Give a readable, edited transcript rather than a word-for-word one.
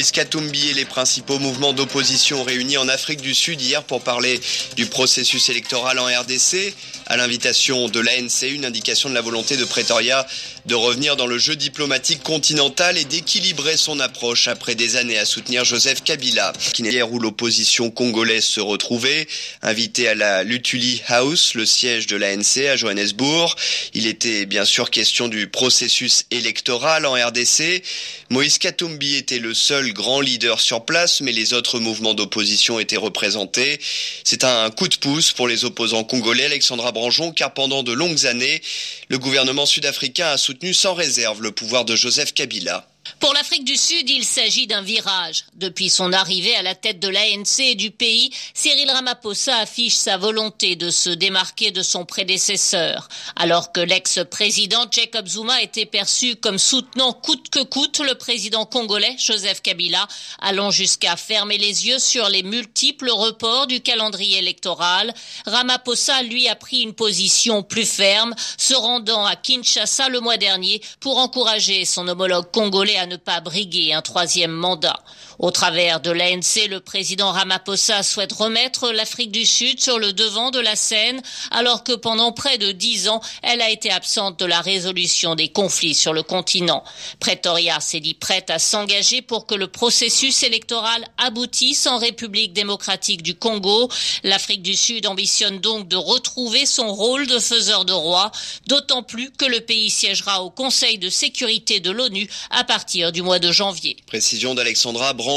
Moïse Katumbi et les principaux mouvements d'opposition réunis en Afrique du Sud hier pour parler du processus électoral en RDC. À l'invitation de l'ANC, une indication de la volonté de Pretoria de revenir dans le jeu diplomatique continental et d'équilibrer son approche après des années à soutenir Joseph Kabila. Hier où l'opposition congolaise se retrouvait, invité à la Lutuli House, le siège de l'ANC à Johannesburg. Il était bien sûr question du processus électoral en RDC. Moïse Katumbi était le seul grand leader sur place, mais les autres mouvements d'opposition étaient représentés. C'est un coup de pouce pour les opposants congolais, Alexandra Branjon, car pendant de longues années, le gouvernement sud-africain a soutenu sans réserve le pouvoir de Joseph Kabila. Pour l'Afrique du Sud, il s'agit d'un virage. Depuis son arrivée à la tête de l'ANC et du pays, Cyril Ramaphosa affiche sa volonté de se démarquer de son prédécesseur. Alors que l'ex-président Jacob Zuma était perçu comme soutenant coûte que coûte le président congolais Joseph Kabila, allant jusqu'à fermer les yeux sur les multiples reports du calendrier électoral, Ramaphosa, lui, a pris une position plus ferme, se rendant à Kinshasa le mois dernier pour encourager son homologue congolais à ne pas briguer un troisième mandat. Au travers de l'ANC, le président Ramaphosa souhaite remettre l'Afrique du Sud sur le devant de la scène, alors que pendant près de 10 ans, elle a été absente de la résolution des conflits sur le continent. Pretoria s'est dit prête à s'engager pour que le processus électoral aboutisse en République démocratique du Congo. L'Afrique du Sud ambitionne donc de retrouver son rôle de faiseur de roi, d'autant plus que le pays siégera au Conseil de sécurité de l'ONU à partir du mois de janvier. Précision d'Alexandra Branjon.